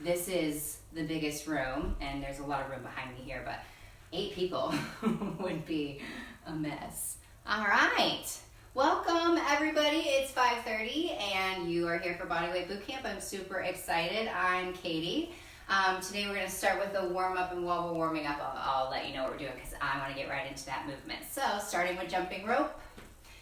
This is the biggest room, and there's a lot of room behind me here, but 8 people would be a mess. All right, welcome everybody. It's 5:30 and you are here for Bodyweight Bootcamp. I'm super excited. I'm Catie. Today we're going to start with a warm-up, and while we're warming up, I'll let you know what we're doing because I want to get right into that movement. So starting with jumping rope.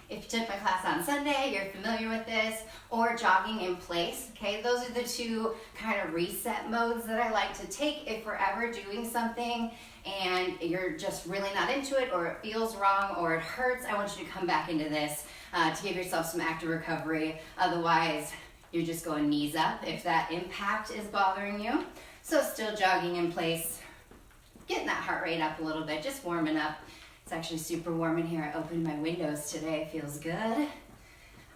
If you took my class on Sunday, you're familiar with this, or jogging in place, okay? Those are the two kind of reset modes that I like to take if we're ever doing something and you're just really not into it, or it feels wrong, or it hurts. I want you to come back into this to give yourself some active recovery. Otherwise, you're just going knees up if that impact is bothering you. So still jogging in place, getting that heart rate up a little bit, just warming up. It's actually super warm in here. I opened my windows today. It feels good.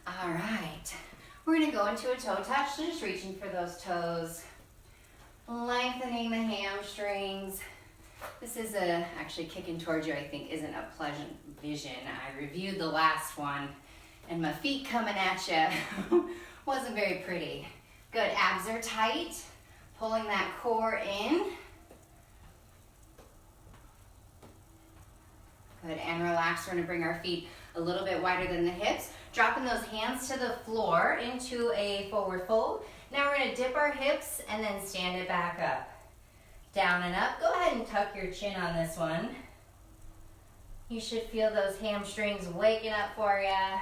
All right. We're going to go into a toe touch. So just reaching for those toes, lengthening the hamstrings. This is actually kicking towards you, I think, isn't a pleasant vision. I reviewed the last one, and my feet coming at you wasn't very pretty. Good. Abs are tight. Pulling that core in. Good, and relax. We're going to bring our feet a little bit wider than the hips. Dropping those hands to the floor into a forward fold. Now we're going to dip our hips and then stand it back up. Down and up. Go ahead and tuck your chin on this one. You should feel those hamstrings waking up for you.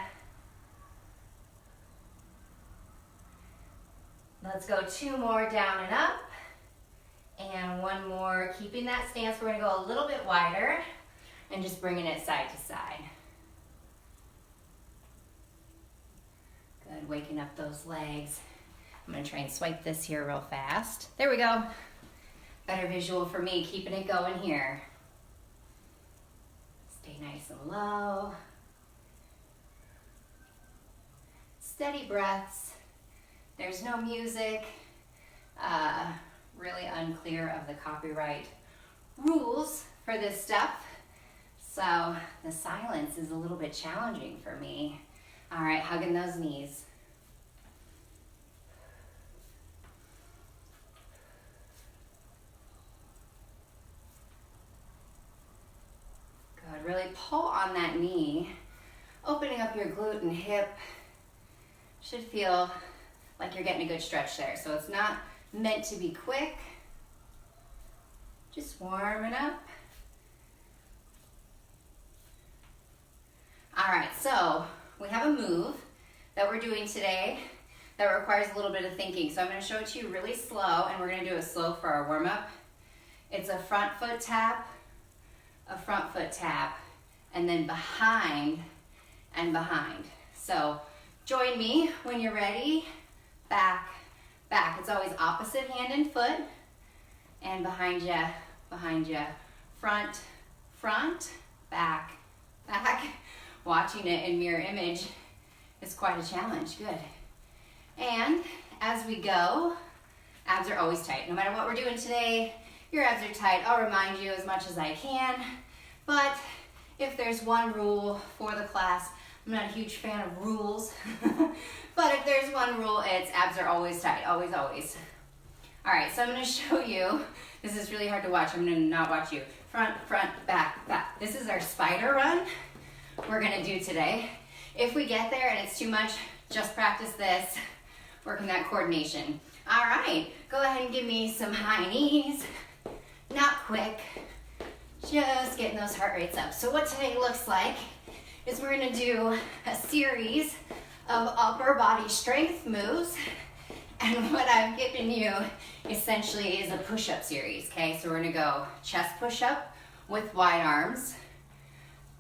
Let's go 2 more, down and up. And 1 more. Keeping that stance, we're going to go a little bit wider. And just bringing it side to side. Good, waking up those legs. I'm gonna try and swipe this here real fast. There we go. Better visual for me, keeping it going here. Stay nice and low. Steady breaths. There's no music. Really unclear of the copyright rules for this stuff. So the silence is a little bit challenging for me. All right, hugging those knees. Good, really pull on that knee, opening up your glute and hip. Should feel like you're getting a good stretch there. So it's not meant to be quick, just warming up. All right, so we have a move that we're doing today that requires a little bit of thinking. So I'm going to show it to you really slow, and we're going to do it slow for our warm-up. It's a front foot tap, and then behind and behind. So join me when you're ready. Back, back. It's always opposite hand and foot, and behind you, front, front, back, back. Watching it in mirror image is quite a challenge. Good. And as we go, abs are always tight. No matter what we're doing today, your abs are tight. I'll remind you as much as I can. But if there's one rule for the class, I'm not a huge fan of rules. But if there's one rule, it's abs are always tight. Always, always. All right, so I'm going to show you. This is really hard to watch. I'm going to not watch you. Front, front, back, back. This is our spider run we're gonna do today. If we get there and it's too much, just practice this, working that coordination. All right, go ahead and give me some high knees. Not quick, just getting those heart rates up. So what today looks like is we're gonna do a series of upper body strength moves. And what I've given you essentially is a push-up series, okay? So we're gonna go chest push-up with wide arms,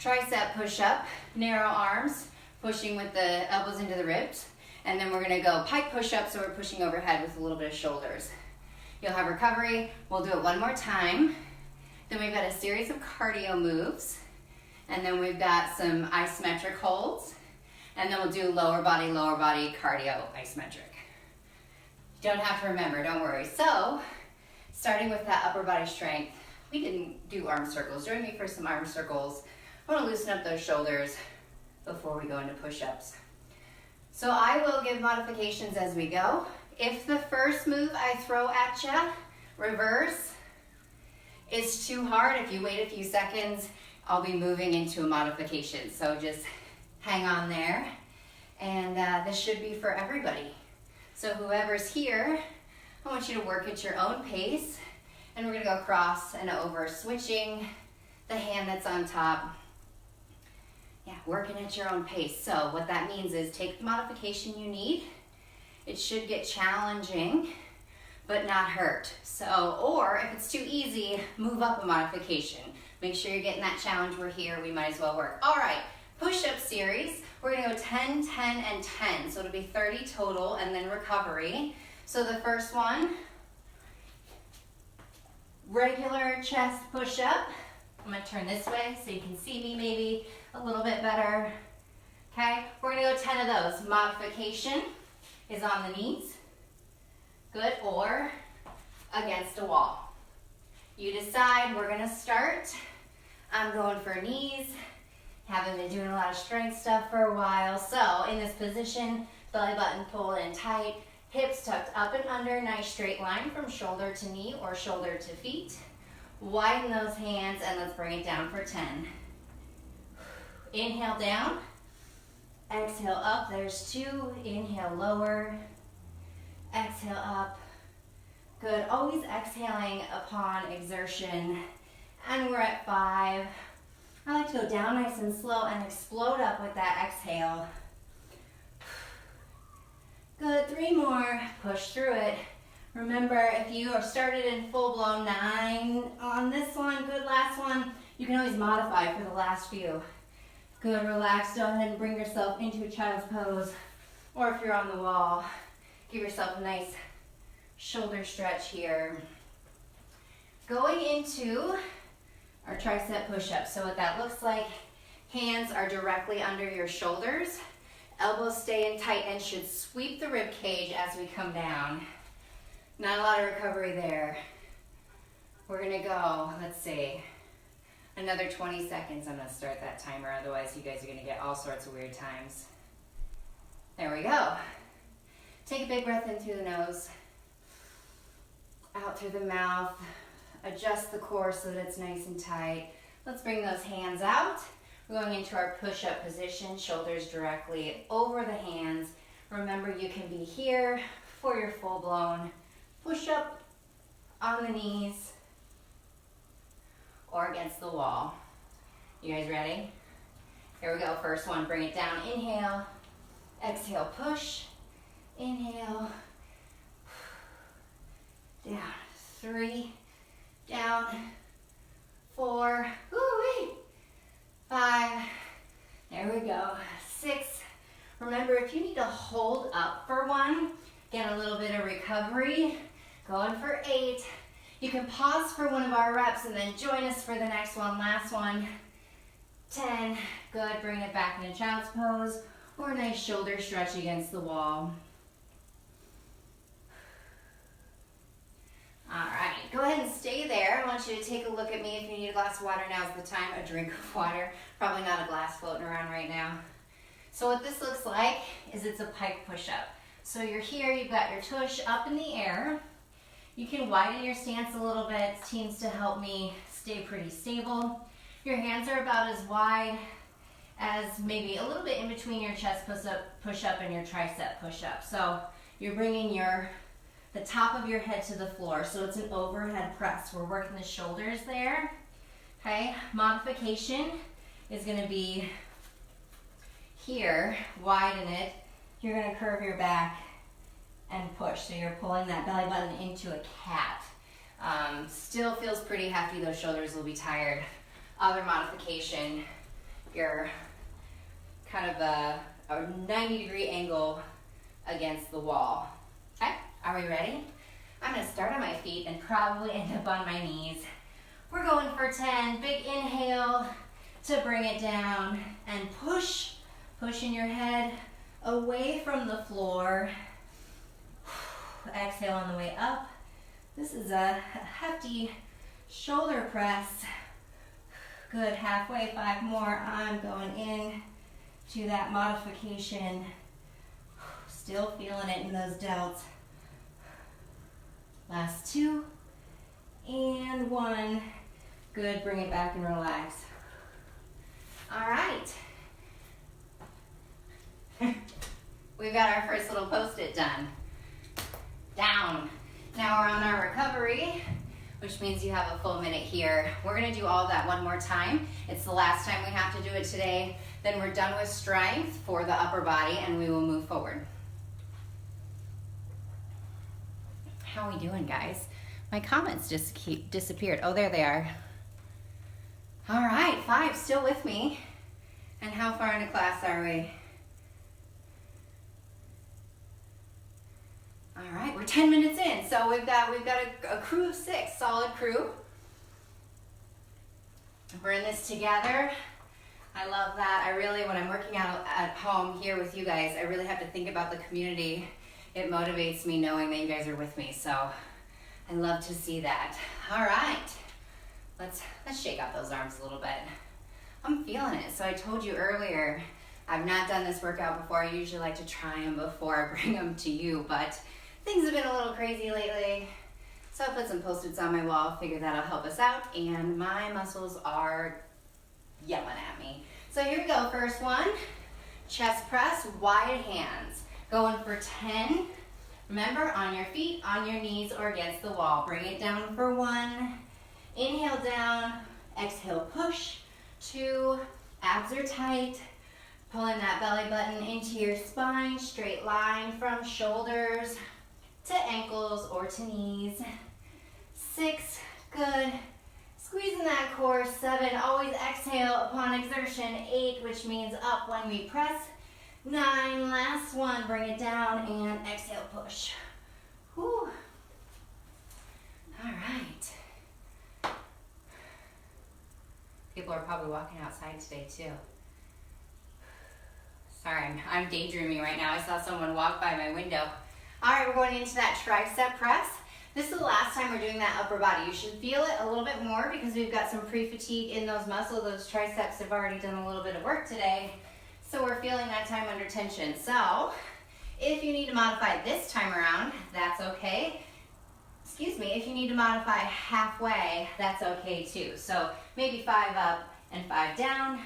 tricep push-up, narrow arms, pushing with the elbows into the ribs. And then we're gonna go pike push-up, so we're pushing overhead with a little bit of shoulders. You'll have recovery. We'll do it 1 more time. Then we've got a series of cardio moves. And then we've got some isometric holds. And then we'll do lower body cardio isometric. You don't have to remember, don't worry. So, starting with that upper body strength, we can do arm circles. Join me for some arm circles. I want to loosen up those shoulders before we go into push-ups. So I will give modifications as we go. If the first move I throw at you, reverse, is too hard, if you wait a few seconds, I'll be moving into a modification. So just hang on there. And this should be for everybody. So whoever's here, I want you to work at your own pace. And we're gonna go cross and over, switching the hand that's on top. Yeah, working at your own pace. So what that means is take the modification you need. It should get challenging, but not hurt. So, or if it's too easy, move up a modification. Make sure you're getting that challenge. We're here, we might as well work. All right, push-up series. We're gonna go 10, 10, and 10. So it'll be 30 total and then recovery. So the first one, regular chest push-up. I'm gonna turn this way so you can see me maybe a little bit better. Okay, we're gonna go 10 of those. Modification is on the knees. Good, or against a wall. You decide. We're gonna start. I'm going for knees. Haven't been doing a lot of strength stuff for a while. So in this position, belly button pulled in tight, hips tucked up and under, nice straight line from shoulder to knee or shoulder to feet. Widen those hands and let's bring it down for 10. Inhale down, exhale up, there's 2, inhale lower, exhale up. Good, always exhaling upon exertion. And we're at 5. I like to go down nice and slow and explode up with that exhale. Good, 3 more, push through it. Remember, if you are started in full-blown 9 on this one, good, last one, you can always modify for the last few. Good, relax, go ahead and bring yourself into a child's pose. Or if you're on the wall, give yourself a nice shoulder stretch here. Going into our tricep push-up. So what that looks like, hands are directly under your shoulders, elbows stay in tight and should sweep the rib cage as we come down. Not a lot of recovery there. We're gonna go, let's see, another 20 seconds. I'm gonna start that timer, otherwise you guys are gonna get all sorts of weird times. There we go. Take a big breath in through the nose, out through the mouth. Adjust the core so that it's nice and tight. Let's bring those hands out. We're going into our push-up position, shoulders directly over the hands. Remember, you can be here for your full-blown push-up on the knees or against the wall. You guys ready? Here we go, first one, bring it down, inhale, exhale, push, inhale, down, 3, down, 4, woo-wee, 5, there we go, 6. Remember, if you need to hold up for one, get a little bit of recovery, going for 8. You can pause for one of our reps and then join us for the next one, last one, 10, good, bring it back into child's pose, or a nice shoulder stretch against the wall. All right, go ahead and stay there. I want you to take a look at me. If you need a glass of water, now's the time. A drink of water. Probably not a glass floating around right now. So what this looks like is it's a pike push-up. So you're here, you've got your tush up in the air. You can widen your stance a little bit. It seems to help me stay pretty stable. Your hands are about as wide as maybe a little bit in between your chest push-up and your tricep push-up. So you're bringing the top of your head to the floor. So it's an overhead press. We're working the shoulders there. Okay, modification is gonna be here, widen it. You're gonna curve your back and push. So you're pulling that belly button into a cat. Still feels pretty hefty. Those shoulders will be tired. Other modification, you're kind of a 90-degree angle against the wall. Okay, are we ready? I'm gonna start on my feet and probably end up on my knees. We're going for 10, big inhale to bring it down and push, pushing your head away from the floor. Exhale on the way up. This is a hefty shoulder press. Good, halfway, 5 more. I'm going in to that modification. Still feeling it in those delts. Last 2 and 1. Good, bring it back and relax. All right. We've got our first little post-it done. Down. Now we're on our recovery, which means you have a full minute here. We're gonna do all of that one more time. It's the last time we have to do it today. Then we're done with strength for the upper body and we will move forward. How are we doing, guys? My comments just disappeared. Oh, there they are. All right, 5, still with me. And how far into class are we? All right, we're 10 minutes in. So we've got a crew of 6, solid crew. We're in this together. I love that. I really, when I'm working out at home here with you guys, I really have to think about the community. It motivates me knowing that you guys are with me. So I love to see that. All right, let's shake out those arms a little bit. I'm feeling it. So I told you earlier, I've not done this workout before. I usually like to try them before I bring them to you, but things have been a little crazy lately. So I put some Post-its on my wall, figured that'll help us out, and my muscles are yelling at me. So here we go, first one, chest press, wide hands. Going for 10. Remember, on your feet, on your knees, or against the wall. Bring it down for 1. Inhale down, exhale push. 2, abs are tight. Pulling that belly button into your spine, straight line from shoulders to ankles or to knees. 6, good. Squeezing that core. 7, always exhale upon exertion. 8, which means up when we press. 9, last one, bring it down and exhale, push. Whew. All right. People are probably walking outside today too. Sorry, I'm daydreaming right now. I saw someone walk by my window. All right, we're going into that tricep press. This is the last time we're doing that upper body. You should feel it a little bit more because we've got some pre-fatigue in those muscles. Those triceps have already done a little bit of work today. So we're feeling that time under tension. So if you need to modify this time around, that's okay. Excuse me, if you need to modify halfway, that's okay too. So maybe 5 up and 5 down,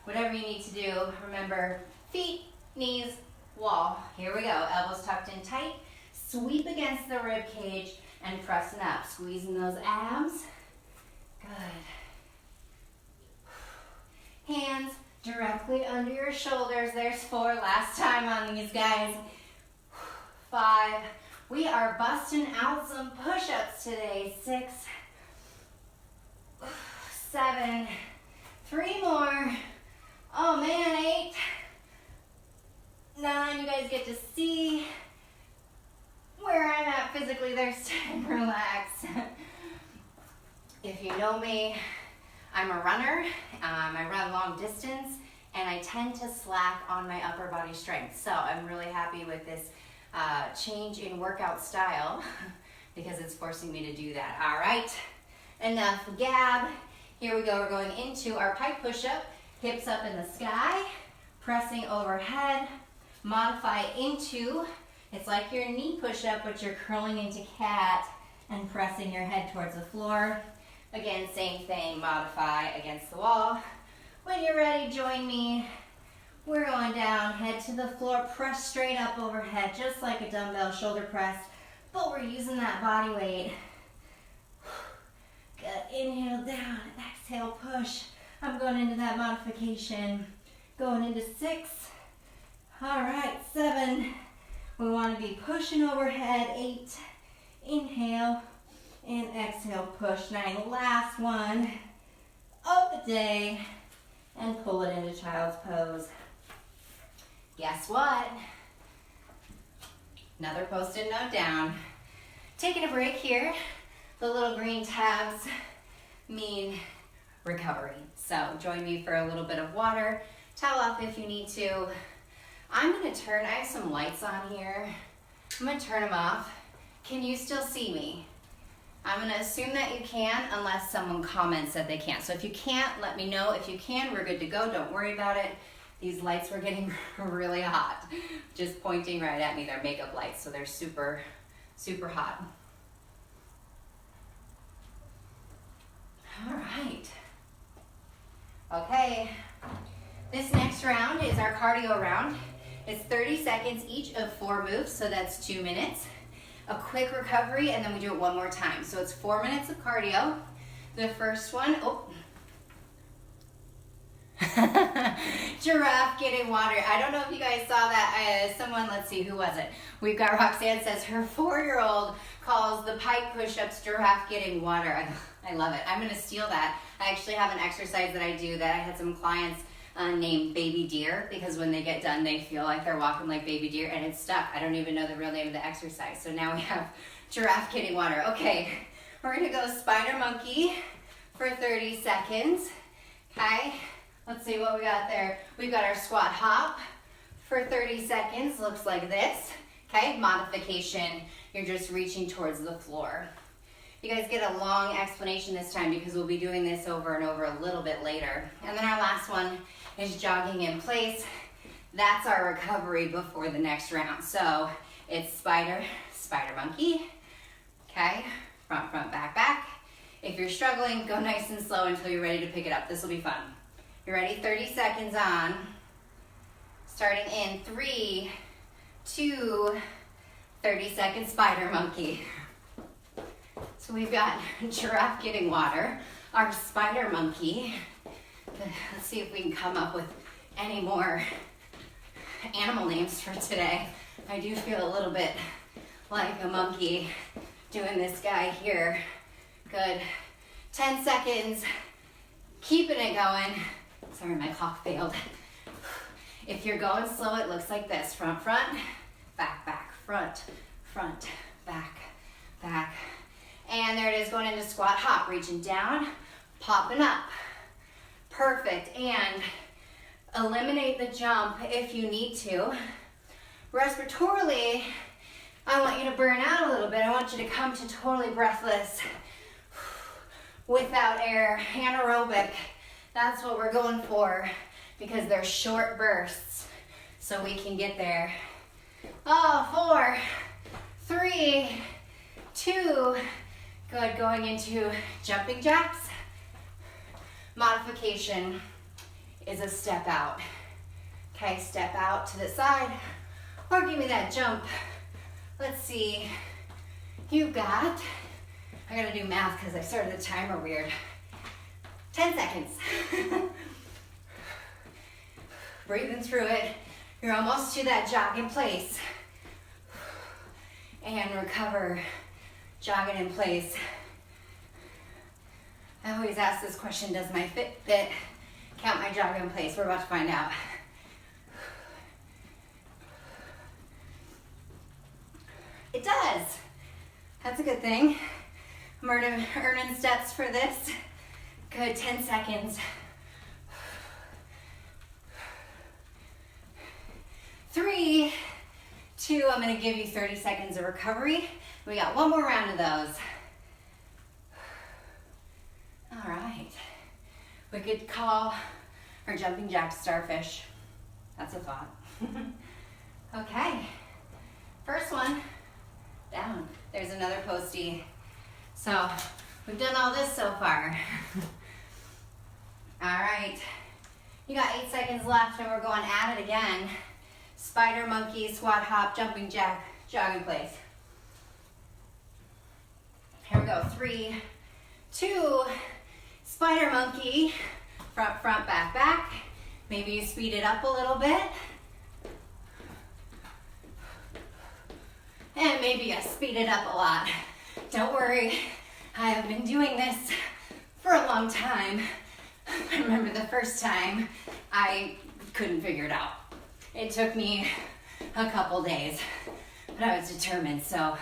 whatever you need to do. Remember, feet, knees, wall. Here we go, elbows tucked in tight. Sweep against the rib cage and pressing up, squeezing those abs. Good. Hands directly under your shoulders. There's 4, last time on these guys. 5. We are busting out some push-ups today. 6, 7, 3 more. Oh man, 8, 9, you guys get to see where I'm at physically. There's 10, relax. If you know me, I'm a runner. I run long distance and I tend to slack on my upper body strength. So I'm really happy with this change in workout style because it's forcing me to do that. All right, enough gab. Here we go, we're going into our pike push-up. Hips up in the sky, pressing overhead, modify into, it's like your knee push-up, but you're curling into cat and pressing your head towards the floor. Again, same thing, modify against the wall. When you're ready, join me. We're going down, head to the floor, press straight up overhead, just like a dumbbell shoulder press, but we're using that body weight. Good, inhale down, exhale, push. I'm going into that modification. Going into 6. All right, 7. We want to be pushing overhead. 8. Inhale and exhale, push. 9. Last one of the day. And pull it into child's pose. Guess what? Another post-it note down. Taking a break here. The little green tabs mean recovery. So join me for a little bit of water. Towel off if you need to. I'm gonna turn, I have some lights on here. I'm gonna turn them off. Can you still see me? I'm gonna assume that you can unless someone comments that they can't. So if you can't, let me know. If you can, we're good to go. Don't worry about it. These lights were getting really hot. Just pointing right at me. They're makeup lights, so they're super, super hot. Okay, this next round is our cardio round. It's 30 seconds each of 4 moves, so that's 2 minutes. A quick recovery, and then we do it one more time. So it's 4 minutes of cardio. The first one, giraffe getting water. I don't know if you guys saw that. Someone, let's see, who was it? We've got Roxanne says her 4-year-old calls the pike push-ups giraffe getting water. I love it. I'm gonna steal that. I actually have an exercise that I do that I had some clients named baby deer, because when they get done they feel like they're walking like baby deer, and it's stuck. I don't even know the real name of the exercise. So now we have giraffe getting water. Okay, we're gonna go spider monkey for 30 seconds. Okay, let's see what we got there. We've got our squat hop for 30 seconds. Looks like this. Okay, modification. You're just reaching towards the floor. You guys get a long explanation this time because we'll be doing this over and over a little bit later. And then our last one is jogging in place. That's our recovery before the next round. So it's spider monkey. Okay, front, back, back. If you're struggling, go nice and slow until you're ready to pick it up. This will be fun. You ready? 30 seconds on. Starting in 3, 2, 30 seconds spider monkey. So we've got giraffe getting water, our spider monkey. Let's see if we can come up with any more animal names for today. I do feel a little bit like a monkey doing this guy here. Good. 10 seconds. Keeping it going. Sorry, my clock failed. If you're going slow, it looks like this. Front, back, back, front, back, back. And there it is, going into squat hop, reaching down, popping up. Perfect. And eliminate the jump if you need to. Respiratorily, I want you to burn out a little bit. I want you to come to totally breathless, without air, anaerobic. That's what we're going for, because they're short bursts, so we can get there. 4, 3, 2, good. Going into jumping jacks. Modification is a step out. Okay, step out to the side, or give me that jump. Let's see, you got, I gotta do math because I started the timer weird. 10 seconds. Breathing through it. You're almost to that jog in place. And recover, jogging in place. I always ask this question, does my Fitbit count my jog in place? We're about to find out. It does. That's a good thing. I'm earning steps for this. Good, 10 seconds. 3, 2, I'm gonna give you 30 seconds of recovery. We got one more round of those. All right. We could call our jumping jack starfish. That's a thought. Okay, first one, down. There's another postie. So we've done all this so far. All right, you got 8 seconds left and we're going at it again. Spider monkey, squat hop, jumping jack, jog in place. Here we go, 3, 2, spider monkey, front, back, back. Maybe you speed it up a little bit. And maybe you speed it up a lot. Don't worry, I have been doing this for a long time. I remember the first time I couldn't figure it out. It took me a couple days, but I was determined, so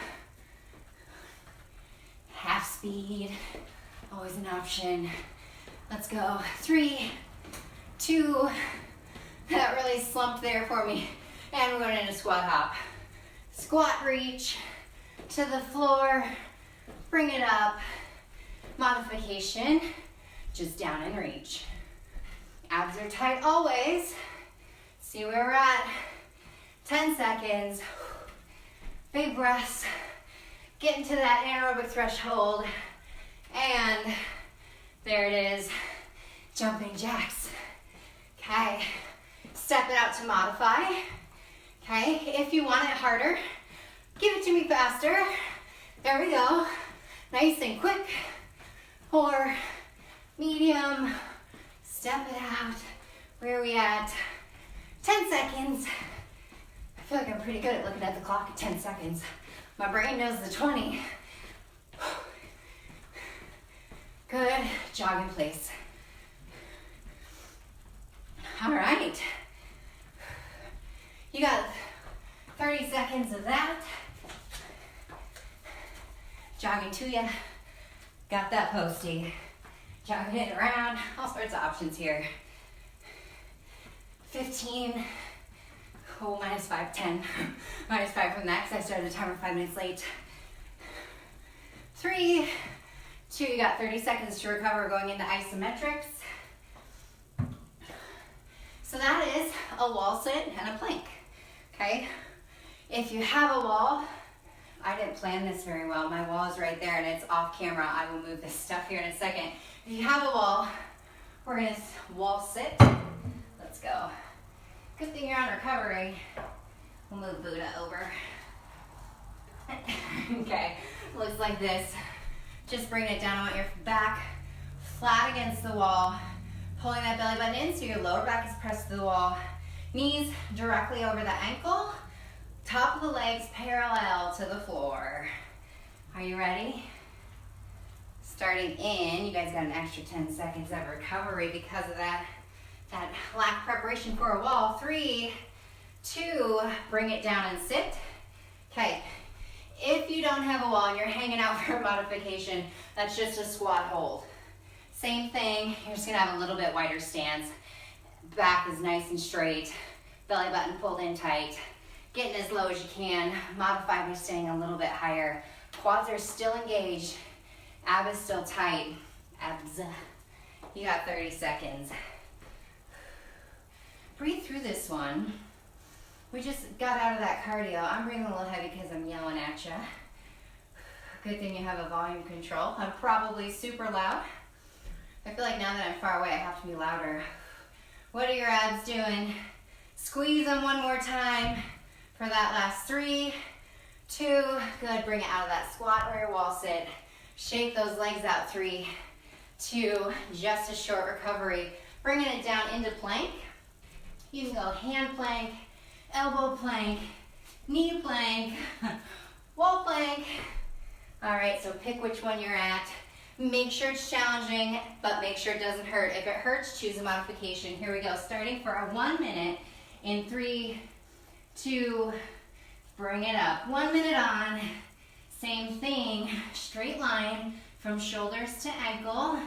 half speed, always an option. Let's go, 3, 2, that really slumped there for me. And we're going into squat hop. Squat reach to the floor, bring it up. Modification, just down and reach. Abs are tight always. See where we're at. 10 seconds. Big breaths. Get into that anaerobic threshold. And there it is. jumping jacks. Okay, step it out to modify. Okay, if you want it harder, give it to me faster. There we go, nice and quick. Or medium, step it out. Where are we at? 10 seconds. I feel like I'm pretty good at looking at the clock at 10 seconds. My brain knows the 20. Good, jog in place. All right. You got 30 seconds of that. Jogging to ya. Got that posty. Jogging it around. All sorts of options here. 15. Oh, -5, 10. -5 from that because I started the timer 5 minutes late. 3, 2, you got 30 seconds to recover going into isometrics. So that is a wall sit and a plank, okay? If you have a wall, I didn't plan this very well. My wall is right there and it's off camera. I will move this stuff here in a second. If you have a wall, we're gonna wall sit. Let's go. Good thing you're on recovery. We'll move Buddha over. Okay, looks like this. Just bring it down. I want your back flat against the wall, pulling that belly button in so your lower back is pressed to the wall. Knees directly over the ankle. Top of the legs parallel to the floor. Are you ready? Starting in, you guys got an extra 10 seconds of recovery because of that lack of preparation for a wall. 3, 2, bring it down and sit. Okay, if you don't have a wall and you're hanging out for a modification, that's just a squat hold. Same thing, you're just gonna have a little bit wider stance. Back is nice and straight, belly button pulled in tight. Getting as low as you can. Modify by staying a little bit higher. Quads are still engaged. Ab is still tight. Abs. You got 30 seconds. Breathe through this one. We just got out of that cardio. I'm breathing a little heavy because I'm yelling at you. Good thing you have a volume control. I'm probably super loud. I feel like now that I'm far away, I have to be louder. What are your abs doing? Squeeze them one more time. For that last 3, 2, good, bring it out of that squat or your wall sit. Shake those legs out, 3, 2, just a short recovery. Bringing it down into plank. You can go hand plank, elbow plank, knee plank, wall plank. All right, so pick which one you're at. Make sure it's challenging, but make sure it doesn't hurt. If it hurts, choose a modification. Here we go, starting for a 1 minute in 3, 2, bring it up. 1 minute on, same thing, straight line from shoulders to ankle.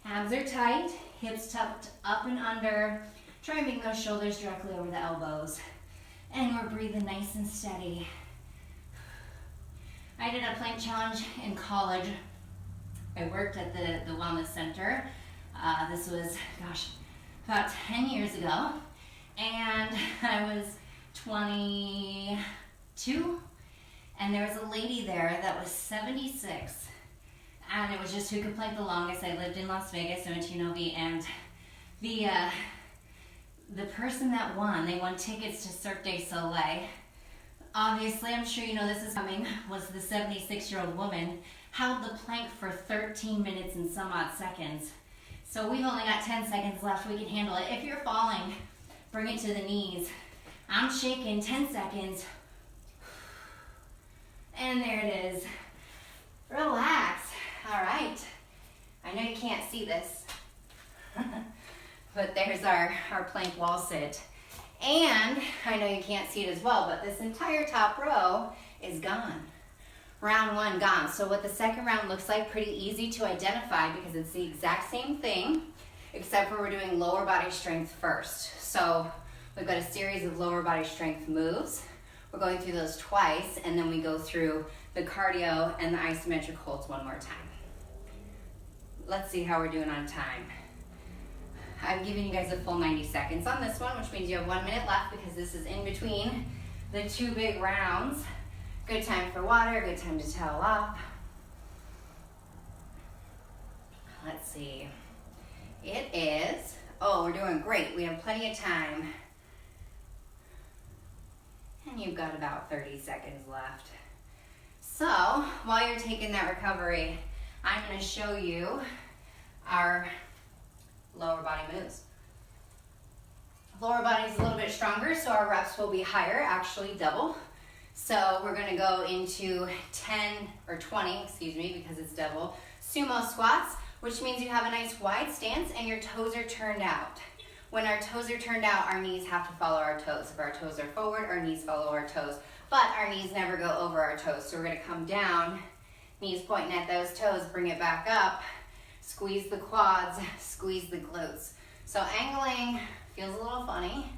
Abs are tight, hips tucked up and under. Try and bring those shoulders directly over the elbows. And we're breathing nice and steady. I did a plank challenge in college. I worked at the wellness center. This was, gosh, about 10 years ago. And I was 22, and there was a lady there that was 76, and it was just who could plank the longest. I lived in Las Vegas, I went to UNLV, and the person that won, they won tickets to Cirque du Soleil. Obviously, I'm sure you know this is coming, was the 76-year-old woman, held the plank for 13 minutes and some odd seconds. So we've only got 10 seconds left, we can handle it. If you're falling, bring it to the knees. I'm shaking, 10 seconds. And there it is. Relax. All right. I know you can't see this, but there's our plank wall sit. And I know you can't see it as well, but this entire top row is gone. Round 1 gone. So what the second round looks like, pretty easy to identify because it's the exact same thing, except for we're doing lower body strength first. So we've got a series of lower body strength moves. We're going through those twice, and then we go through the cardio and the isometric holds one more time. Let's see how we're doing on time. I'm giving you guys a full 90 seconds on this one, which means you have 1 minute left because this is in between the 2 big rounds. Good time for water, good time to towel off. Let's see. It is. Oh, we're doing great. We have plenty of time. And you've got about 30 seconds left. So, while you're taking that recovery, I'm going to show you our lower body moves. Lower body's a little bit stronger, so our reps will be higher, actually double. So we're going to go into 20, because it's double, sumo squats, which means you have a nice wide stance and your toes are turned out. When our toes are turned out, our knees have to follow our toes. If our toes are forward, our knees follow our toes. But our knees never go over our toes. So we're going to come down, knees pointing at those toes, bring it back up, squeeze the quads, squeeze the glutes. So angling feels a little funny.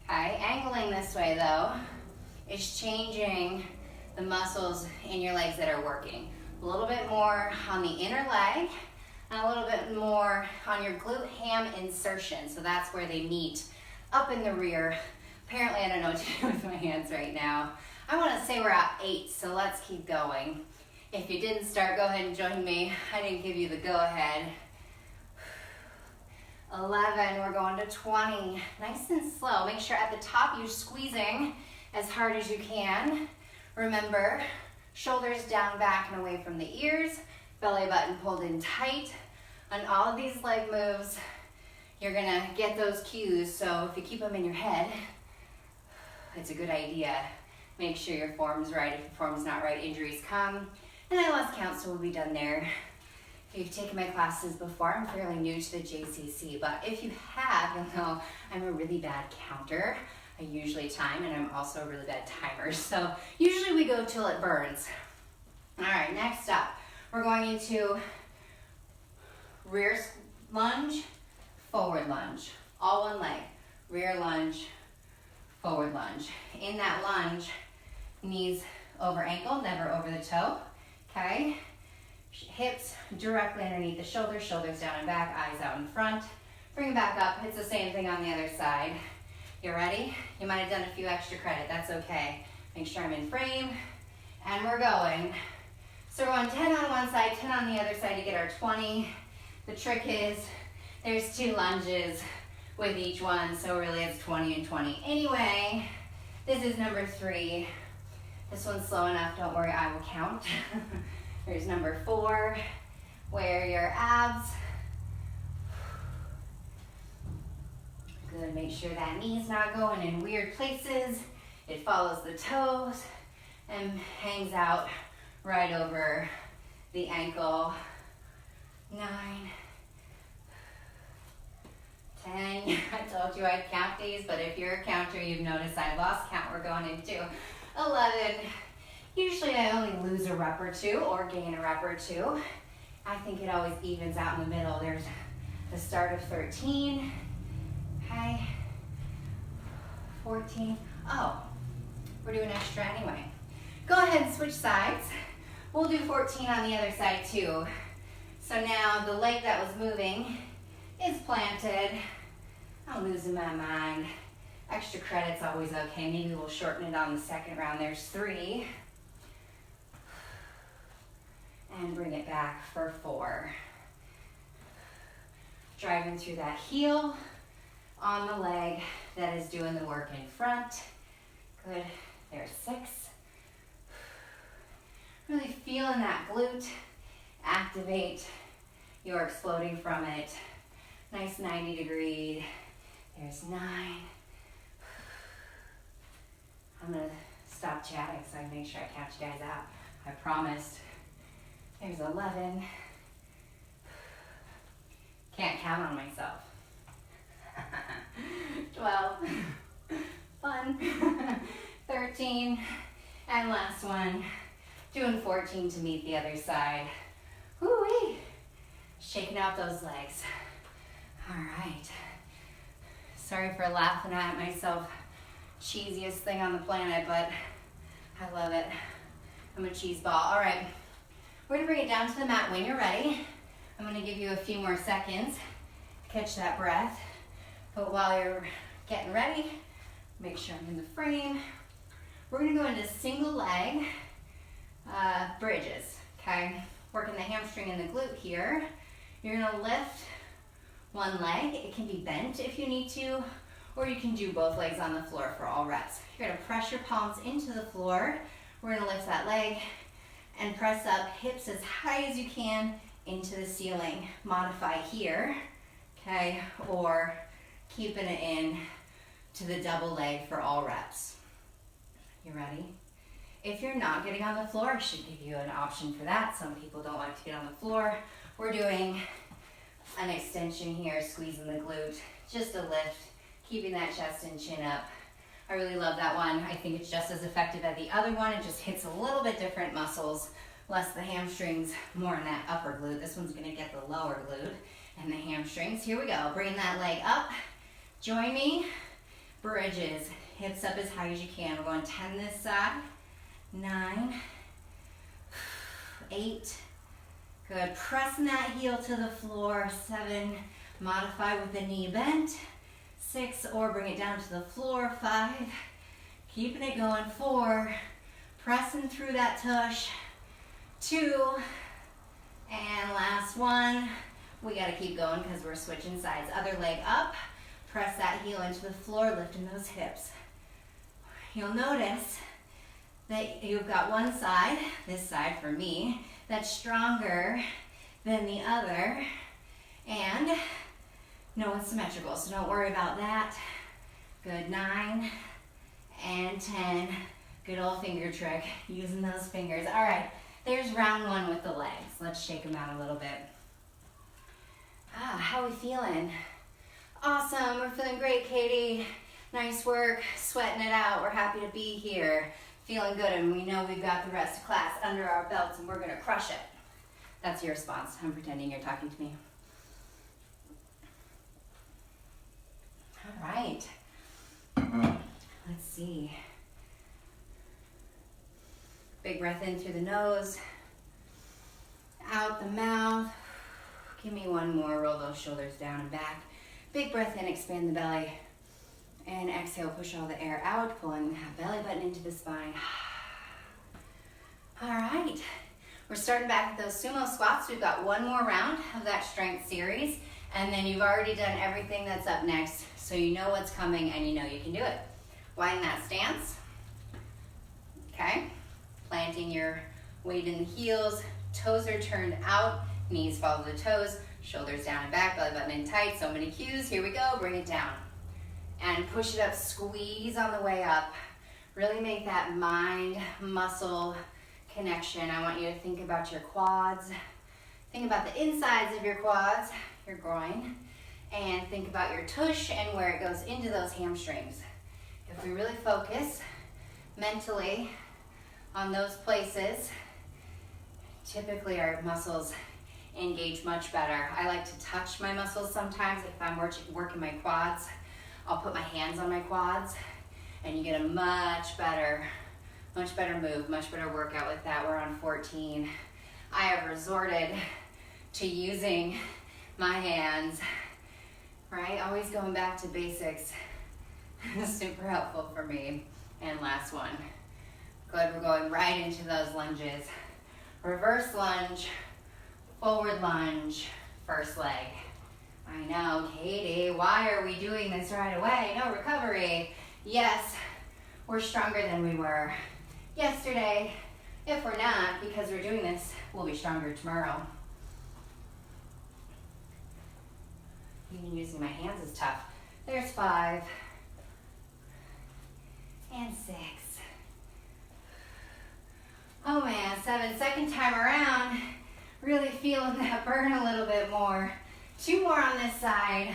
Okay, angling this way though is changing the muscles in your legs that are working. A little bit more on the inner leg and a little bit more on your glute ham insertion. So that's where they meet up in the rear. Apparently I don't know what to do with my hands right now. I want to say we're at 8, so let's keep going. If you didn't start, go ahead and join me. I didn't give you the go ahead. 11, we're going to 20. Nice and slow. Make sure at the top you're squeezing as hard as you can. Remember, shoulders down, back, and away from the ears. Belly button pulled in tight. On all of these leg moves, you're gonna get those cues. So if you keep them in your head, it's a good idea. Make sure your form's right. If your form's not right, injuries come. And I lost count, so we'll be done there. If you've taken my classes before, I'm fairly new to the JCC, but if you have, you'll know I'm a really bad counter. I usually time, and I'm also a really bad timer. So usually we go till it burns. All right, next up, we're going into rear lunge, forward lunge. All one leg. Rear lunge, forward lunge. In that lunge, knees over ankle, never over the toe. Okay? Hips directly underneath the shoulders, shoulders down and back, eyes out in front. Bring it back up. It's the same thing on the other side. You ready? You might have done a few extra credit. That's okay. Make sure I'm in frame. And we're going. So we're going 10 on one side, 10 on the other side to get our 20. The trick is there's 2 lunges with each one, so really it's 20 and 20. Anyway, this is number 3. This one's slow enough. Don't worry, I will count. There's number 4, where your abs. Good, make sure that knee's not going in weird places. It follows the toes and hangs out right over the ankle. 9, 10, I told you I'd count these, but if you're a counter, you've noticed I lost count. We're going into 11. Usually I only lose a rep or 2 or gain a rep or 2. I think it always evens out in the middle. There's the start of 13. Okay. 14. Oh, we're doing extra anyway. Go ahead and switch sides. We'll do 14 on the other side too. So now the leg that was moving is planted. I'm losing my mind. Extra credit's always okay. Maybe we'll shorten it on the second round. There's 3. And bring it back for 4. Driving through that heel on the leg that is doing the work in front. Good. There's 6. Really feeling that glute. Activate. You're exploding from it. Nice 90 degree. There's 9. I'm going to stop chatting so I can make sure I count you guys out. I promised. There's 11. Can't count on myself. 12. Fun. 13. And last one. Doing 14 to meet the other side. Woo-wee. Shaking out those legs. All right. Sorry for laughing at myself. Cheesiest thing on the planet, but I love it. I'm a cheese ball. All right. We're gonna bring it down to the mat when you're ready. I'm gonna give you a few more seconds to catch that breath. But while you're getting ready, make sure I'm in the frame. We're gonna go into single leg bridges, okay? Working the hamstring and the glute here. You're gonna lift one leg. It can be bent if you need to, or you can do both legs on the floor for all reps. You're gonna press your palms into the floor. We're gonna lift that leg and press up, hips as high as you can into the ceiling. Modify here, okay? Or keeping it in to the double leg for all reps. You ready? If you're not getting on the floor, I should give you an option for that. Some people don't like to get on the floor. We're doing an extension here, squeezing the glute, just a lift, keeping that chest and chin up. I really love that one. I think it's just as effective as the other one. It just hits a little bit different muscles, less the hamstrings, more in that upper glute. This one's gonna get the lower glute and the hamstrings. Here we go, bring that leg up. Join me, bridges, hips up as high as you can. We're going 10 this side, 9, 8, good. Pressing that heel to the floor, 7, modify with the knee bent, 6, or bring it down to the floor, 5, keeping it going, 4, pressing through that tush, 2, and last one. We gotta keep going because we're switching sides. Other leg up, press that heel into the floor, lifting those hips. You'll notice that you've got one side, this side for me, that's stronger than the other, and no one's symmetrical, so don't worry about that. Good, 9 and 10. Good old finger trick, using those fingers. All right, there's round one with the legs. Let's shake them out a little bit. How are we feeling? Awesome, we're feeling great, Katie. Nice work, sweating it out. We're happy to be here. Feeling good, and we know we've got the rest of class under our belts and we're gonna crush it. That's your response. I'm pretending you're talking to me. All right, let's see. Big breath in through the nose, out the mouth. Give me one more, roll those shoulders down and back. Big breath in, expand the belly. And exhale, push all the air out, pulling that belly button into the spine. All right, we're starting back with those sumo squats. We've got one more round of that strength series, and then you've already done everything that's up next, so you know what's coming and you know you can do it. Widen that stance, okay? Planting your weight in the heels, toes are turned out, knees follow the toes, shoulders down and back, belly button in tight. So many cues, here we go, bring it down. And push it up, squeeze on the way up. Really make that mind-muscle connection. I want you to think about your quads. Think about the insides of your quads, your groin, and think about your tush and where it goes into those hamstrings. If we really focus mentally on those places, typically our muscles engage much better. I like to touch my muscles sometimes. If I'm working my quads, I'll put my hands on my quads, and you get a much better move, much better workout with that. We're on 14. I have resorted to using my hands, right? Always going back to basics. Super helpful for me. And last one. Good, we're going right into those lunges. Reverse lunge, forward lunge, first leg. I know, Katie, why are we doing this right away? No recovery. Yes, we're stronger than we were yesterday. If we're not, because we're doing this, we'll be stronger tomorrow. Even using my hands is tough. There's 5 and 6. Oh man, 7, second time around. Really feeling that burn a little bit more. 2 more on this side.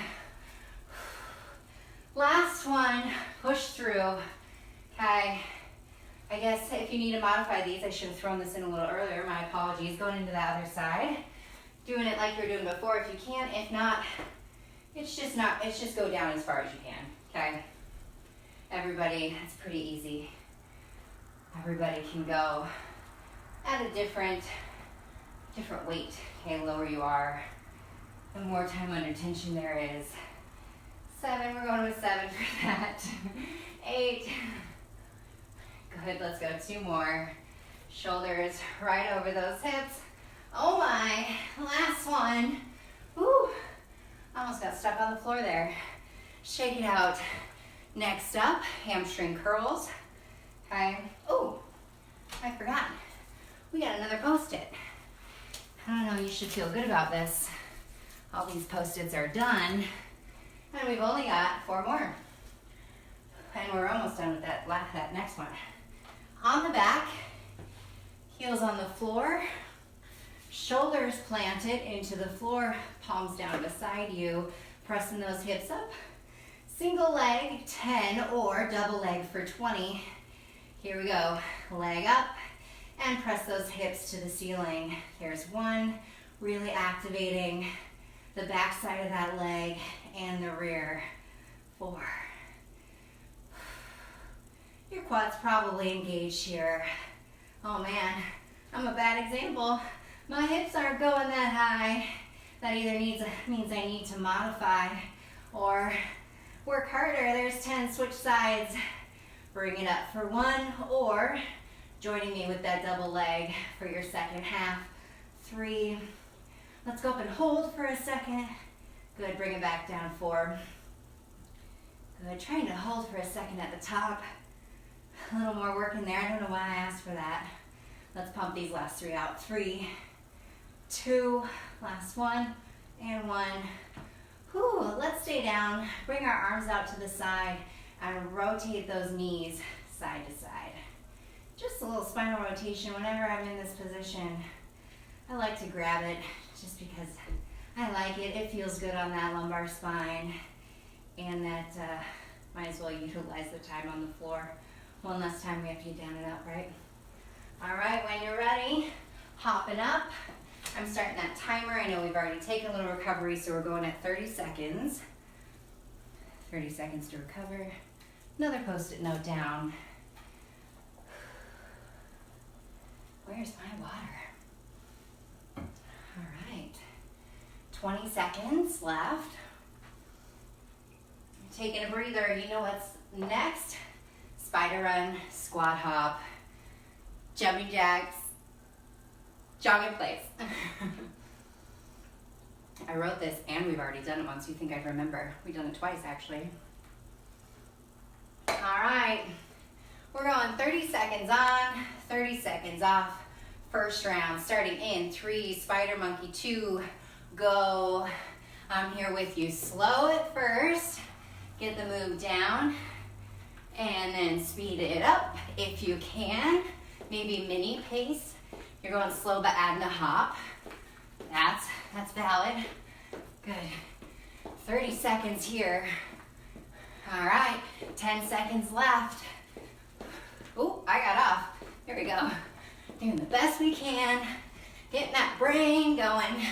Last one, push through. Okay, I guess if you need to modify these, I should have thrown this in a little earlier. My apologies. Going into the other side. Doing it like you were doing before if you can. If not, it's just go down as far as you can. Okay, everybody, it's pretty easy. Everybody can go at a different weight. Okay, lower you are, the more time under tension there is. 7, we're going with 7 for that. 8, good, let's go 2 more. Shoulders right over those hips. Oh my, last one. Woo, almost almost got stuck on the floor there. Shake it out. Next up, hamstring curls. Okay. Oh, I forgot. We got another Post-it. I don't know, you should feel good about this. All these Post-its are done, and we've only got 4 more. And we're almost done with that next one. On the back, heels on the floor, shoulders planted into the floor, palms down beside you, pressing those hips up. Single leg, 10, or double leg for 20. Here we go. Leg up and press those hips to the ceiling. Here's 1, really activating the back side of that leg and the rear. 4. Your quad's probably engaged here. Oh man, I'm a bad example. My hips aren't going that high. That either means I need to modify or work harder. There's 10, switch sides. Bring it up for 1, or joining me with that double leg for your second half. 3. Let's go up and hold for a second. Good, bring it back down. 4. Good, trying to hold for a second at the top. A little more work in there. I don't know why I asked for that. Let's pump these last 3 out. 3, 2, last 1, and 1. Whew, let's stay down. Bring our arms out to the side and rotate those knees side to side. Just a little spinal rotation whenever I'm in this position. I like to grab it just because I like it. It feels good on that lumbar spine, and that might as well utilize the time on the floor. One less time we have to get down and up, right? All right, when you're ready, hopping up. I'm starting that timer. I know we've already taken a little recovery, so we're going at 30 seconds. 30 seconds to recover. Another Post-it note down. Where's my water? All right. 20 seconds left. Taking a breather. You know what's next? Spider run, squat hop, jumping jacks, jog in place. I wrote this and we've already done it once. You think I'd remember. We've done it twice actually. All right, we're going 30 seconds on, 30 seconds off. First round, starting in 3, spider monkey, 2, go. I'm here with you. Slow it first, get the move down, and then speed it up if you can. Maybe mini pace. You're going slow but adding a hop. That's valid. Good. 30 seconds here. All right, 10 seconds left. Oh, I got off. Here we go. Doing the best we can. Getting that brain going.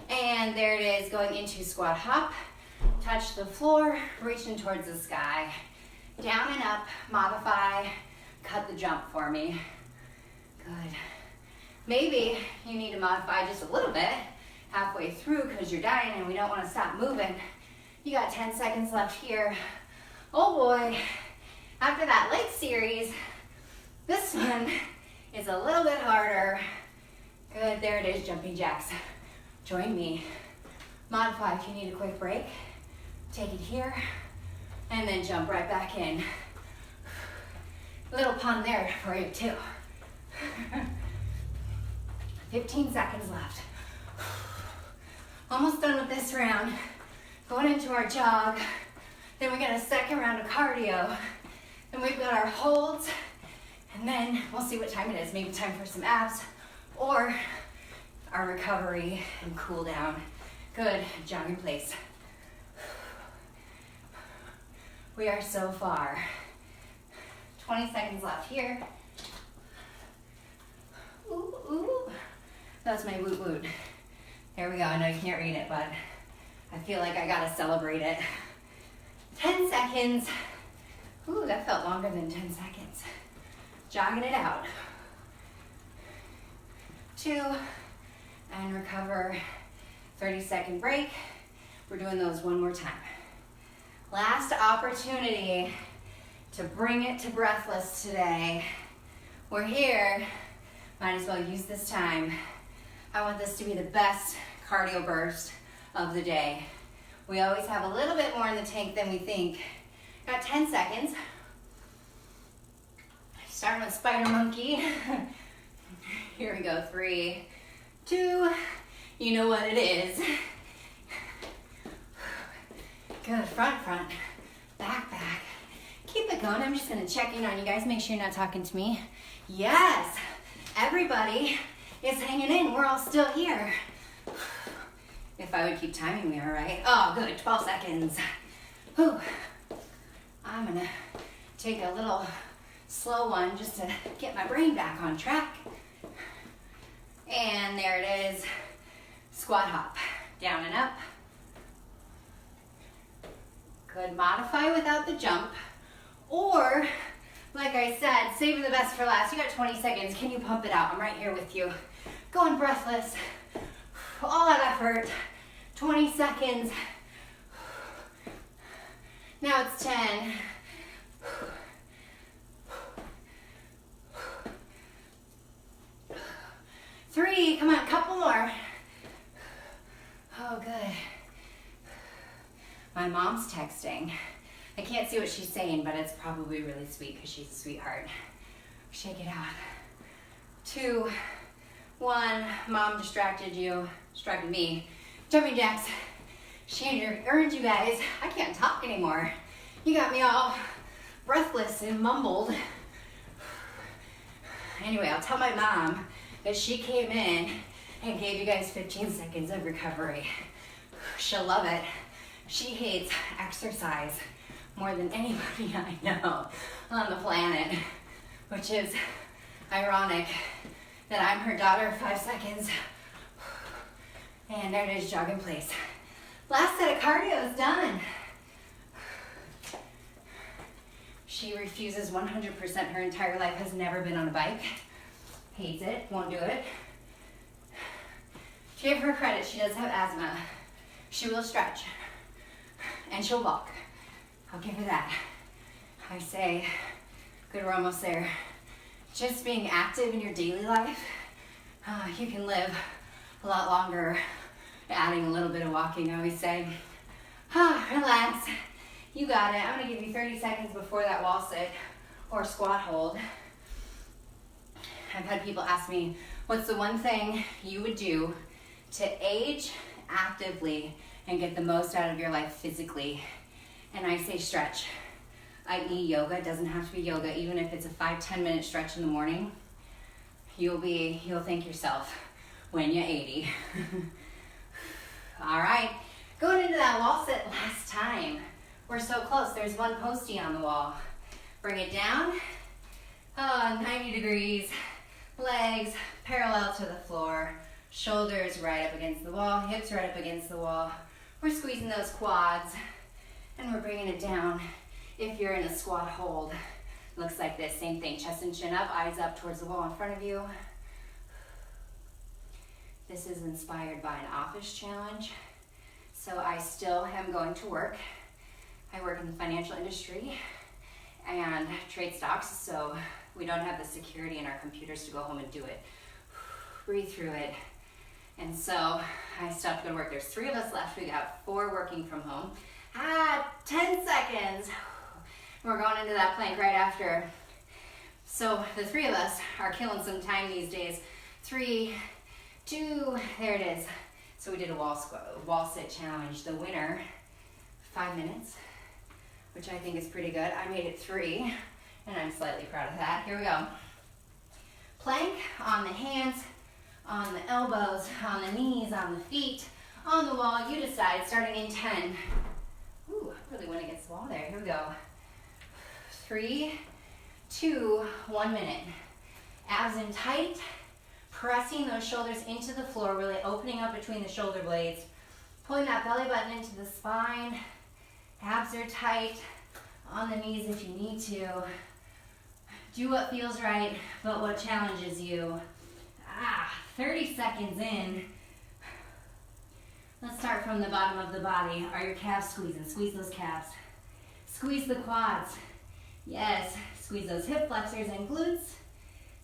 And there it is, going into squat hop. Touch the floor, reaching towards the sky. Down and up, modify, cut the jump for me. Good. Maybe you need to modify just a little bit halfway through because you're dying and we don't want to stop moving. You got 10 seconds left here. Oh boy, after that leg series, this one is a little bit harder. Good, there it is, jumping jacks. Join me. Modify if you need a quick break. Take it here, and then jump right back in. Little pun there for you too. 15 seconds left. Almost done with this round. Going into our jog. Then we got a second round of cardio. Then we've got our holds. And then we'll see what time it is. Maybe time for some abs or our recovery and cool down. Good, jog in place. We are so far. 20 seconds left here. Ooh, ooh. That's my woot woot. There we go. I know you can't read it, but I feel like I gotta celebrate it. 10 seconds. Ooh, that felt longer than 10 seconds. Jogging it out. 2, and recover. 30-second break. We're doing those one more time. Last opportunity to bring it to breathless today. We're here. Might as well use this time. I want this to be the best cardio burst of the day. We always have a little bit more in the tank than we think. Got 10 seconds. Starting with spider monkey. Here we go, 3, 2, you know what it is. Good, front, back. Keep it going. I'm just gonna check in on you guys, make sure you're not talking to me. Yes, everybody is hanging in. We're all still here. If I would keep timing me, all right? Oh, good, 12 seconds. Whew. I'm gonna take a little slow one just to get my brain back on track. And there it is. Squat hop, down and up. Good, modify without the jump. Or, like I said, saving the best for last. You got 20 seconds. Can you pump it out? I'm right here with you. Going breathless. All out effort. 20 seconds. Now it's 10. 3, come on, couple more. Oh, good. My mom's texting. I can't see what she's saying, but it's probably really sweet because she's a sweetheart. Shake it out. 2, 1, mom distracted me. Jumping jacks. She earned you guys. I can't talk anymore. You got me all breathless and mumbled. Anyway, I'll tell my mom that she came in and gave you guys 15 seconds of recovery. She'll love it. She hates exercise more than anybody I know on the planet, which is ironic that I'm her daughter. 5 seconds. And there it is, jog in place. Last set of cardio is done. She refuses 100% her entire life, has never been on a bike. Hates it, won't do it. To give her credit, she does have asthma. She will stretch, and she'll walk. I'll give her that. I say, good, we're almost there. Just being active in your daily life, you can live a lot longer adding a little bit of walking, I always say. Relax, you got it. I'm gonna give you 30 seconds before that wall sit or squat hold. I've had people ask me, what's the one thing you would do to age actively and get the most out of your life physically? And I say stretch, i.e. yoga. It doesn't have to be yoga. Even if it's a 5-10 minute stretch in the morning, you'll thank yourself when you're 80. All right, going into that wall sit last time. We're so close. There's one postie on the wall. Bring it down. 90 degrees. Legs parallel to the floor. Shoulders right up against the wall. Hips right up against the wall. We're squeezing those quads. And we're bringing it down. If you're in a squat hold, looks like this. Same thing. Chest and chin up. Eyes up towards the wall in front of you. This is inspired by an office challenge. So I still am going to work. I work in the financial industry and trade stocks, so we don't have the security in our computers to go home and do it. Breathe through it. And so I stopped to go to work. There's 3 of us left. We got 4 working from home. 10 seconds. We're going into that plank right after. So the 3 of us are killing some time these days. 3, 2, there it is. So we did a wall sit challenge. The winner, 5 minutes, which I think is pretty good. I made it 3, and I'm slightly proud of that. Here we go. Plank on the hands, on the elbows, on the knees, on the feet, on the wall. You decide, starting in 10. Ooh, I really went against the wall there. Here we go. 3, 2, 1 minute. Abs in tight. Pressing those shoulders into the floor, really opening up between the shoulder blades. Pulling that belly button into the spine. Abs are tight. On the knees if you need to. Do what feels right, but what challenges you. 30 seconds in. Let's start from the bottom of the body. Are your calves squeezing? Squeeze those calves. Squeeze the quads. Yes, squeeze those hip flexors and glutes.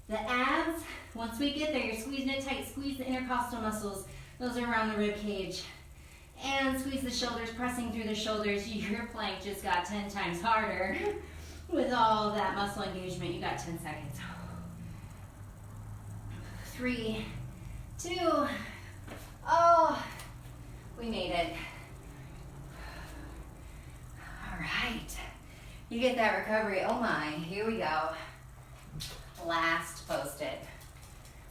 The abs, once we get there, you're squeezing it tight. Squeeze the intercostal muscles. Those are around the rib cage. And squeeze the shoulders, pressing through the shoulders. Your plank just got 10 times harder. With all that muscle engagement, you got 10 seconds. 3, 2, oh, we made it. All right, you get that recovery. Oh my, here we go. Last post-it.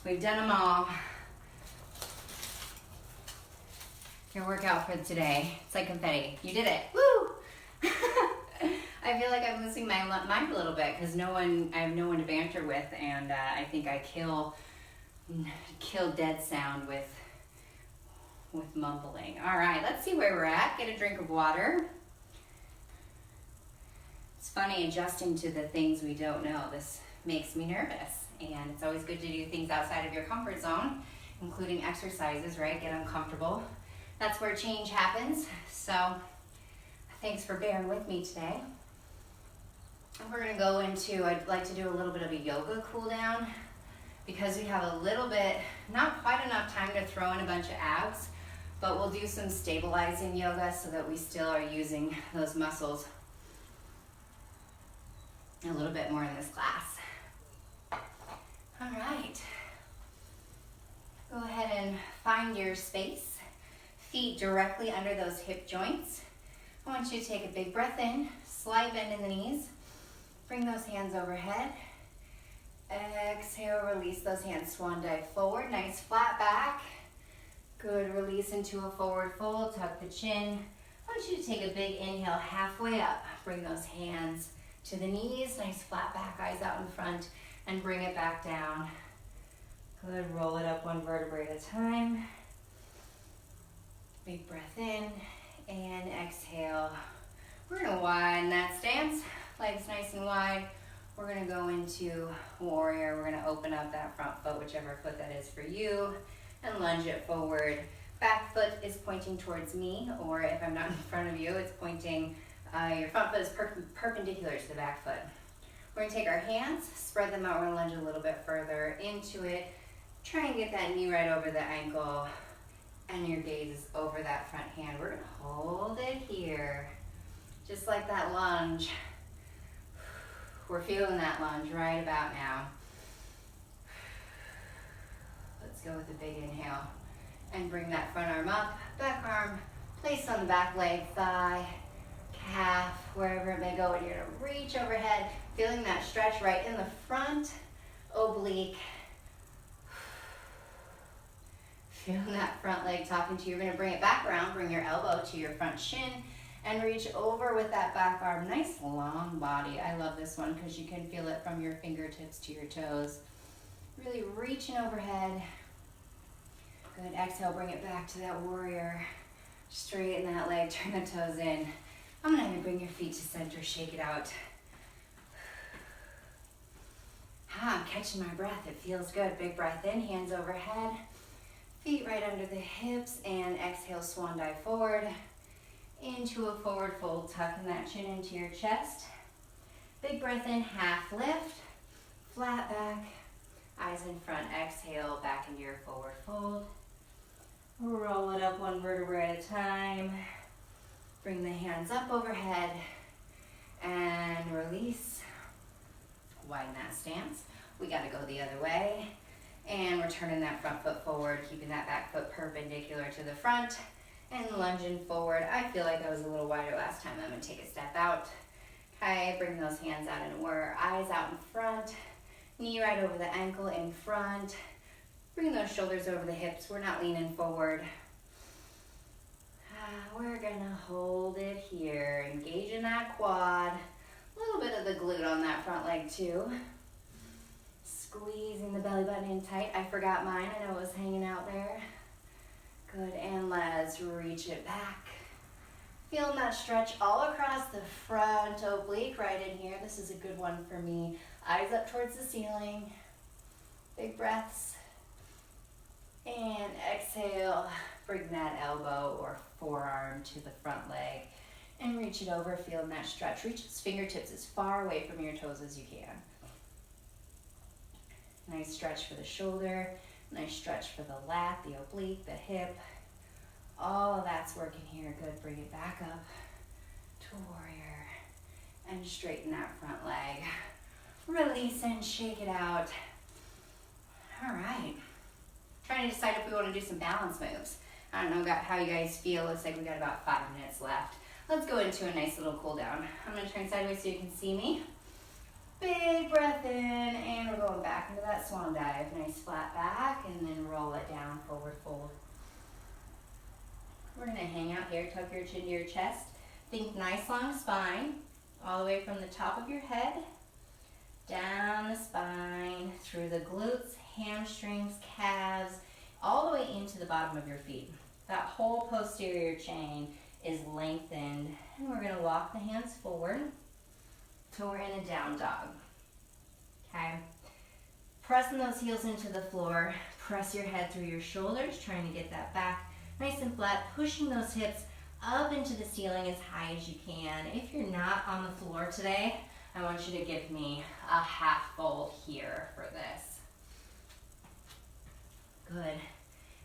We've done them all. Your workout for today. It's like confetti. You did it. Woo! I feel like I'm losing my mind a little bit because I have no one to banter with, and I think I kill dead sound with mumbling. All right, let's see where we're at. Get a drink of water. It's funny adjusting to the things we don't know. This makes me nervous, and it's always good to do things outside of your comfort zone, including exercises, right? Get uncomfortable. That's where change happens. So thanks for bearing with me today. And we're gonna go into, I'd like to do a little bit of a yoga cool down because we have a little bit, not quite enough time to throw in a bunch of abs, but we'll do some stabilizing yoga so that we still are using those muscles a little bit more in this class. All right. Go ahead and find your space. Feet directly under those hip joints. I want you to take a big breath in, slight bend in the knees. Bring those hands overhead. Exhale, release those hands, swan dive forward. Nice flat back. Good, release into a forward fold, tuck the chin. I want you to take a big inhale halfway up. Bring those hands to the knees, nice flat back, eyes out in front, and bring it back down. Good, roll it up one vertebrae at a time. Big breath in and exhale. We're gonna widen that stance, legs nice and wide. We're gonna go into warrior. We're gonna open up that front foot, whichever foot that is for you, and lunge it forward. Back foot is pointing towards me, or if I'm not in front of you, it's pointing, your front foot is perpendicular to the back foot. We're gonna take our hands, spread them out. We're gonna lunge a little bit further into it. Try and get that knee right over the ankle, and your gaze is over that front hand. We're gonna hold it here, just like that lunge. We're feeling that lunge right about now. Let's go with a big inhale and bring that front arm up, back arm placed on the back leg, thigh, calf, wherever it may go. And you're gonna reach overhead, feeling that stretch right in the front oblique. Feeling that front leg talking to you. You're gonna bring it back around, bring your elbow to your front shin, and reach over with that back arm. Nice long body. I love this one because you can feel it from your fingertips to your toes. Really reaching overhead. Good, exhale, bring it back to that warrior. Straighten that leg, turn the toes in. I'm gonna have you bring your feet to center, shake it out. I'm catching my breath, it feels good. Big breath in, hands overhead. Feet right under the hips, and exhale, swan dive forward. Into a forward fold, tucking that chin into your chest. Big breath in, half lift, flat back, eyes in front, exhale, back into your forward fold. Roll it up one vertebrae at a time. Bring the hands up overhead and release. Widen that stance. We gotta go the other way. And we're turning that front foot forward, keeping that back foot perpendicular to the front and lunging forward. I feel like I was a little wider last time. I'm gonna take a step out. Okay, bring those hands out in warrior, eyes out in front, knee right over the ankle in front. Bring those shoulders over the hips. We're not leaning forward. We're gonna hold it here. Engage in that quad. A little bit of the glute on that front leg too. Squeezing the belly button in tight. I forgot mine. I know it was hanging out there. Good, and let's reach it back. Feeling that stretch all across the front oblique right in here. This is a good one for me. Eyes up towards the ceiling. Big breaths. And exhale. Bring that elbow or forearm to the front leg and reach it over, feeling that stretch. Reach its fingertips as far away from your toes as you can. Nice stretch for the shoulder, nice stretch for the lat, the oblique, the hip. All of that's working here. Good, bring it back up to warrior and straighten that front leg. Release and shake it out. All right. Trying to decide if we want to do some balance moves. I don't know about how you guys feel. Looks like we got about 5 minutes left. Let's go into a nice little cool down. I'm going to turn sideways so you can see me. Big breath in, and we're going back into that swan dive. Nice flat back, and then roll it down, forward fold. We're going to hang out here, tuck your chin to your chest. Think nice long spine, all the way from the top of your head, down the spine, through the glutes, hamstrings, calves, all the way into the bottom of your feet. That whole posterior chain is lengthened, and we're going to walk the hands forward till we're in a down dog. Okay? Pressing those heels into the floor, press your head through your shoulders, trying to get that back nice and flat, pushing those hips up into the ceiling as high as you can. If you're not on the floor today, I want you to give me a half fold here for this. Good.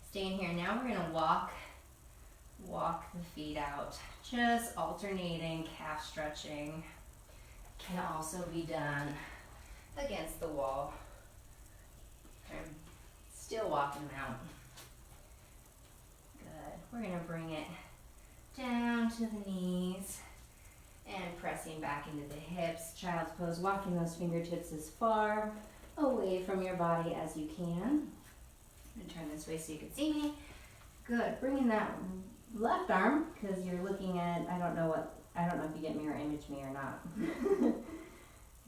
Stay in here. Now we're going to walk the feet out. Just alternating calf stretching. Can also be done against the wall. Okay. Still walking them out. Good. We're going to bring it down to the knees and pressing back into the hips. Child's pose, walking those fingertips as far away from your body as you can. I'm going to turn this way so you can see me. Good. Bringing that left arm, because you're looking at, I don't know if you get mirror image me or not.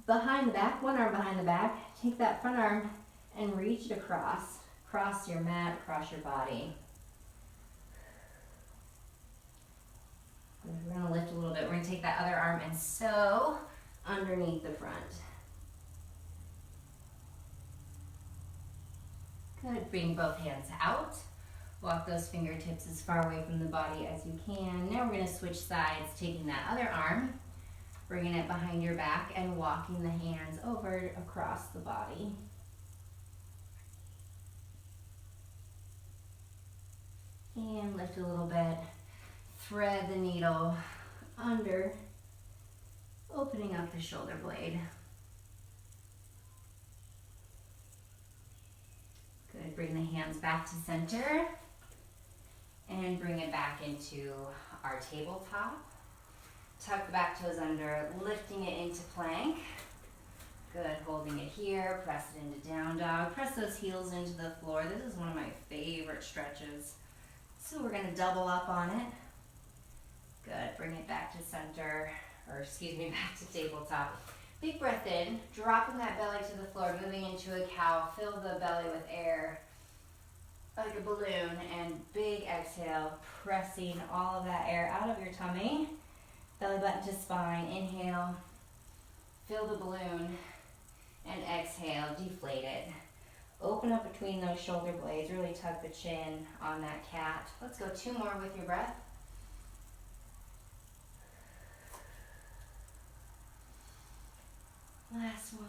Behind the back, one arm behind the back. Take that front arm and reach it across. Cross your mat, cross your body. Good. We're going to lift a little bit. We're going to take that other arm and sew underneath the front. Good. Bring both hands out. Walk those fingertips as far away from the body as you can. Now we're going to switch sides, taking that other arm, bringing it behind your back, and walking the hands over across the body. And lift a little bit. Thread the needle under, opening up the shoulder blade. Good. Bring the hands back to center. And bring it back into our tabletop. Tuck the back toes under, lifting it into plank. Good, holding it here, press it into down dog. Press those heels into the floor. This is one of my favorite stretches. So we're gonna double up on it. Good, bring it back to center, back to tabletop. Big breath in, dropping that belly to the floor, moving into a cow. Fill the belly with air, like a balloon, and big exhale, pressing all of that air out of your tummy, belly button to spine. Inhale, fill the balloon, and exhale, deflate it. Open up between those shoulder blades, really tuck the chin on that cat. Let's go 2 more with your breath. Last one.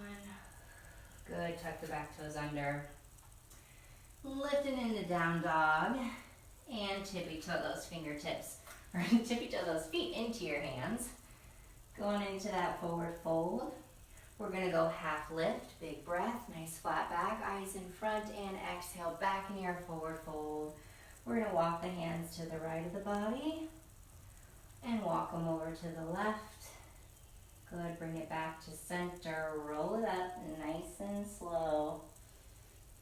Good, tuck the back toes under. Lifting into down dog, and tippy-toe those fingertips, or tippy-toe those feet into your hands. Going into that forward fold. We're gonna go half lift, big breath, nice flat back, eyes in front, and exhale back into your forward fold. We're gonna walk the hands to the right of the body, and walk them over to the left. Good, bring it back to center, roll it up, nice and slow.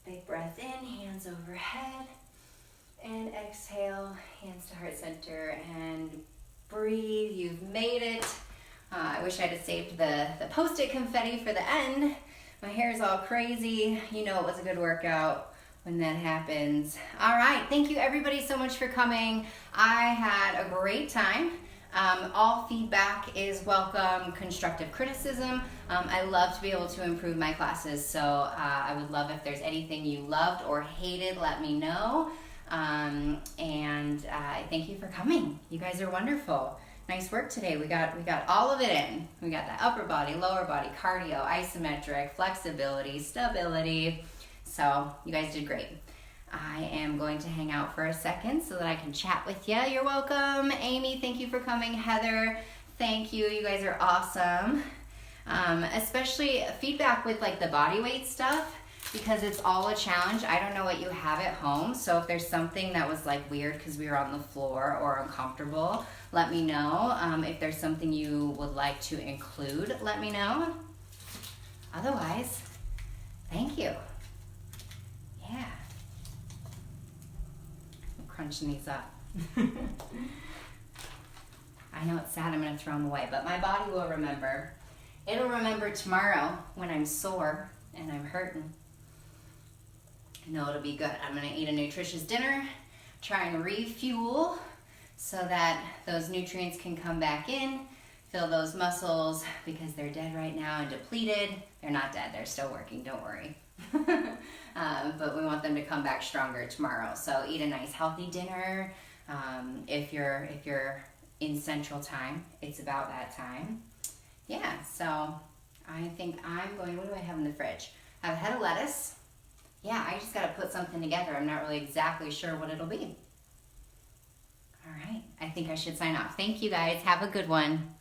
Big breath in, hands overhead, and exhale, hands to heart center, and breathe. You've made it. I wish I had saved the Post-it confetti for the end. My hair is all crazy. You know it was a good workout when that happens. All right, thank you everybody so much for coming. I had a great time. All feedback is welcome, constructive criticism. I love to be able to improve my classes, so I would love if there's anything you loved or hated, let me know. And thank you for coming. You guys are wonderful. Nice work today. We got all of it in. We got the upper body, lower body, cardio, isometric, flexibility, stability. So you guys did great. I am going to hang out for a second so that I can chat with you. You're welcome. Amy, thank you for coming. Heather, thank you. You guys are awesome. Especially feedback with like the body weight stuff, because it's all a challenge. I don't know what you have at home, so if there's something that was like weird because we were on the floor or uncomfortable, let me know. If there's something you would like to include, let me know. Otherwise, thank you. Yeah. I'm crunching these up. I know it's sad I'm going to throw them away, but my body will remember. It'll remember tomorrow when I'm sore and I'm hurting. No, it'll be good. I'm gonna eat a nutritious dinner, try and refuel so that those nutrients can come back in, fill those muscles because they're dead right now and depleted. They're not dead, they're still working, don't worry. But we want them to come back stronger tomorrow. So eat a nice healthy dinner. If you're in Central Time, it's about that time. Yeah, so I think I'm going, what do I have in the fridge? I have a head of lettuce. Yeah, I just got to put something together. I'm not really exactly sure what it'll be. All right, I think I should sign off. Thank you guys. Have a good one.